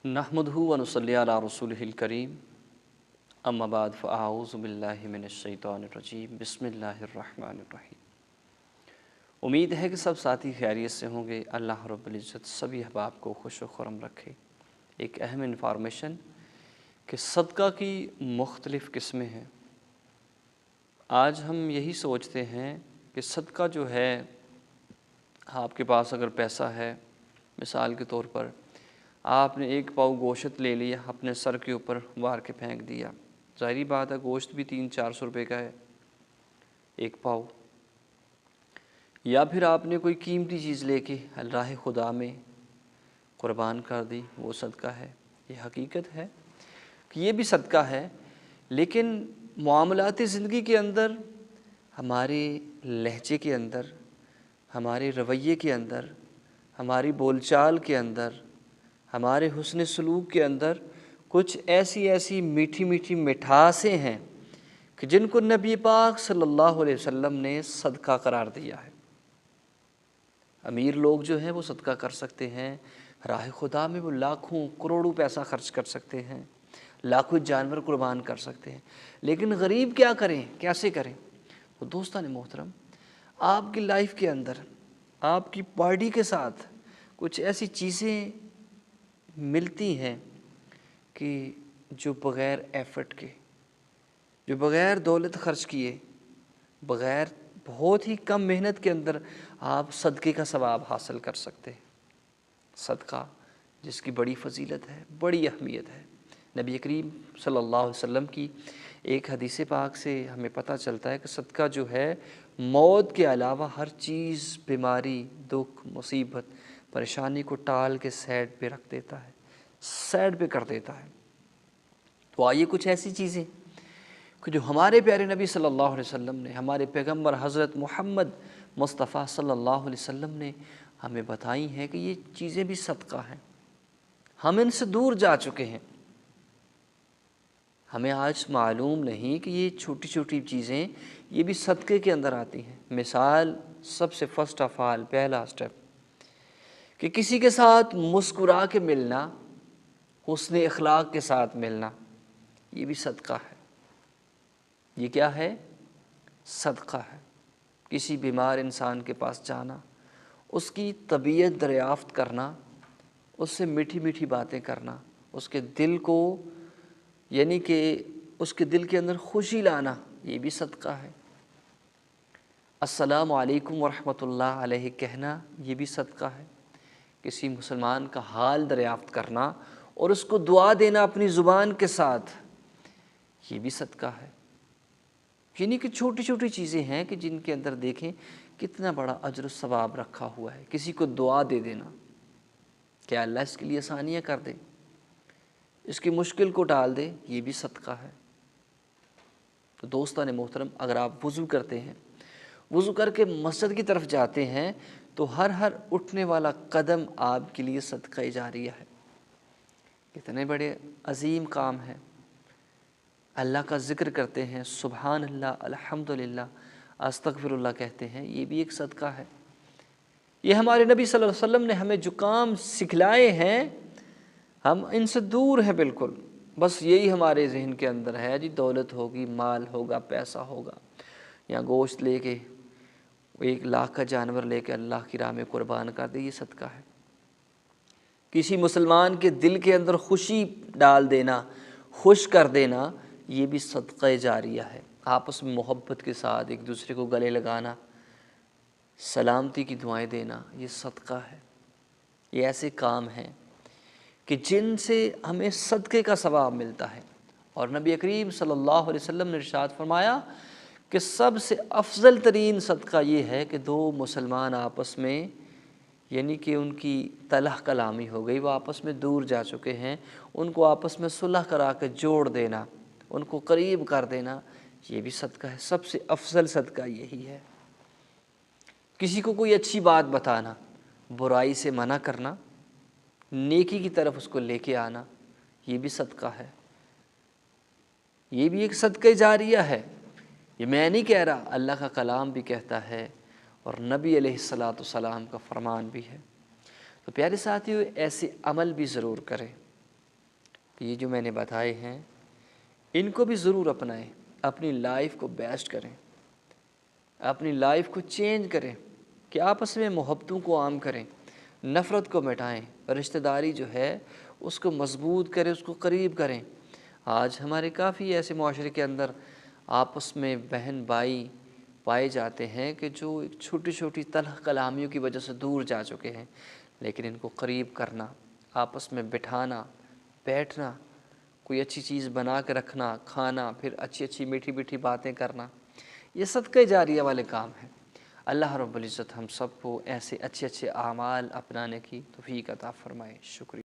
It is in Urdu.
نحمدہ و نصلی علی رسولہ الکریم اما بعد فاعوذ باللہ من الشیطان الرجیم بسم اللہ الرحمن الرحیم۔ امید ہے کہ سب ساتھی خیریت سے ہوں گے۔ اللہ رب العزت سبھی احباب کو خوش و خرم رکھے۔ ایک اہم انفارمیشن کہ صدقہ کی مختلف قسمیں ہیں۔ آج ہم یہی سوچتے ہیں کہ صدقہ جو ہے، آپ کے پاس اگر پیسہ ہے، مثال کے طور پر آپ نے 1 پاؤ گوشت لے لیا، اپنے سر کے اوپر وار کے پھینک دیا، ظاہری بات ہے گوشت بھی 300-400 روپے کا ہے 1 پاؤ۔ یا پھر آپ نے کوئی قیمتی چیز لے کے راہ خدا میں قربان کر دی، وہ صدقہ ہے۔ یہ حقیقت ہے کہ یہ بھی صدقہ ہے، لیکن معاملاتی زندگی کے اندر، ہمارے لہجے کے اندر، ہمارے رویے کے اندر، ہماری بول چال کے اندر، ہمارے حسن سلوک کے اندر کچھ ایسی میٹھی میٹھی مٹھاسیں ہیں کہ جن کو نبی پاک صلی اللہ علیہ وسلم نے صدقہ قرار دیا ہے۔ امیر لوگ جو ہیں وہ صدقہ کر سکتے ہیں، راہ خدا میں وہ لاکھوں کروڑوں پیسہ خرچ کر سکتے ہیں، لاکھوں جانور قربان کر سکتے ہیں، لیکن غریب کیا کریں، کیسے کریں؟ تو دوستان محترم، آپ کی لائف کے اندر آپ کی باڈی کے ساتھ کچھ ایسی چیزیں ملتی ہیں کہ جو بغیر ایفرٹ کے، جو بغیر دولت خرچ کیے، بغیر بہت ہی کم محنت کے اندر آپ صدقے کا ثواب حاصل کر سکتے ہیں۔ صدقہ جس کی بڑی فضیلت ہے، بڑی اہمیت ہے۔ نبی کریم صلی اللہ علیہ وسلم کی ایک حدیث پاک سے ہمیں پتہ چلتا ہے کہ صدقہ جو ہے موت کے علاوہ ہر چیز، بیماری، دکھ، مصیبت، پریشانی کو ٹال کے سائڈ پہ رکھ دیتا ہے، سائڈ پہ کر دیتا ہے۔ تو آئیے کچھ ایسی چیزیں کہ جو ہمارے پیارے نبی صلی اللہ علیہ وسلم نے، ہمارے پیغمبر حضرت محمد مصطفیٰ صلی اللہ علیہ وسلم نے ہمیں بتائی ہیں کہ یہ چیزیں بھی صدقہ ہیں۔ ہم ان سے دور جا چکے ہیں، ہمیں آج معلوم نہیں کہ یہ چھوٹی چھوٹی چیزیں یہ بھی صدقے کے اندر آتی ہیں۔ مثال، سب سے فرسٹ آف آل، پہلا سٹیپ کہ کسی کے ساتھ مسکرا کے ملنا، حسن اخلاق کے ساتھ ملنا، یہ بھی صدقہ ہے۔ یہ کیا ہے؟ صدقہ ہے۔ کسی بیمار انسان کے پاس جانا، اس کی طبیعت دریافت کرنا، اس سے میٹھی میٹھی باتیں کرنا، اس کے دل کو، یعنی کہ اس کے دل کے اندر خوشی لانا، یہ بھی صدقہ ہے۔ السلام علیکم ورحمۃ اللہ علیہ کہنا، یہ بھی صدقہ ہے۔ کسی مسلمان کا حال دریافت کرنا اور اس کو دعا دینا اپنی زبان کے ساتھ، یہ بھی صدقہ ہے۔ یعنی کہ چھوٹی چھوٹی چیزیں ہیں کہ جن کے اندر دیکھیں کتنا بڑا اجر و ثواب رکھا ہوا ہے۔ کسی کو دعا دے دینا، کیا اللہ اس کے لیے آسانیاں کر دے، اس کی مشکل کو ڈال دے، یہ بھی صدقہ ہے۔ تو دوستان محترم، اگر آپ وضو کرتے ہیں، وضو کر کے مسجد کی طرف جاتے ہیں، تو ہر اٹھنے والا قدم آپ کے لیے صدقہ جاریہ ہے۔ کتنے بڑے عظیم کام ہے۔ اللہ کا ذکر کرتے ہیں، سبحان اللہ، الحمدللہ، استغفر اللہ کہتے ہیں، یہ بھی ایک صدقہ ہے۔ یہ ہمارے نبی صلی اللہ علیہ وسلم نے ہمیں جو کام سکھلائے ہیں، ہم ان سے دور ہیں بالکل۔ بس یہی ہمارے ذہن کے اندر ہے، جی دولت ہوگی، مال ہوگا، پیسہ ہوگا، یا گوشت لے کے 1 لاکھ کا جانور لے کے اللہ کی راہ میں قربان کر دے، یہ صدقہ ہے۔ کسی مسلمان کے دل کے اندر خوشی ڈال دینا، خوش کر دینا، یہ بھی صدقہ جاریہ ہے۔ آپس میں محبت کے ساتھ ایک دوسرے کو گلے لگانا، سلامتی کی دعائیں دینا، یہ صدقہ ہے۔ یہ ایسے کام ہیں کہ جن سے ہمیں صدقے کا ثواب ملتا ہے۔ اور نبی کریم صلی اللہ علیہ وسلم نے ارشاد فرمایا کہ سب سے افضل ترین صدقہ یہ ہے کہ 2 مسلمان آپس میں، یعنی کہ ان کی تلح کلامی ہو گئی، وہ آپس میں دور جا چکے ہیں، ان کو آپس میں صلح کرا کے جوڑ دینا، ان کو قریب کر دینا، یہ بھی صدقہ ہے۔ سب سے افضل صدقہ یہی ہے۔ کسی کو کوئی اچھی بات بتانا، برائی سے منع کرنا، نیکی کی طرف اس کو لے کے آنا، یہ بھی صدقہ ہے۔ یہ بھی ایک صدقہ جاریہ ہے۔ یہ میں نہیں کہہ رہا، اللہ کا کلام بھی کہتا ہے اور نبی علیہ الصلاۃ والسلام کا فرمان بھی ہے۔ تو پیارے ساتھیو، ایسے عمل بھی ضرور کریں۔ یہ جو میں نے بتائے ہیں ان کو بھی ضرور اپنائیں، اپنی لائف کو بیسٹ کریں، اپنی لائف کو چینج کریں کہ آپس میں محبتوں کو عام کریں، نفرت کو مٹائیں، رشتہ داری جو ہے اس کو مضبوط کریں، اس کو قریب کریں۔ آج ہمارے کافی ایسے معاشرے کے اندر آپس میں بہن بھائی پائے جاتے ہیں کہ جو ایک چھوٹی چھوٹی تلخ کلامیوں کی وجہ سے دور جا چکے ہیں، لیکن ان کو قریب کرنا، آپس میں بٹھانا، بیٹھنا، کوئی اچھی چیز بنا کے رکھنا، کھانا، پھر اچھی اچھی میٹھی میٹھی باتیں کرنا، یہ صدقہ جاریہ والے کام ہیں۔ اللہ رب العزت ہم سب کو ایسے اچھے اچھے اعمال اپنانے کی توفیق عطا فرمائے۔ شکریہ۔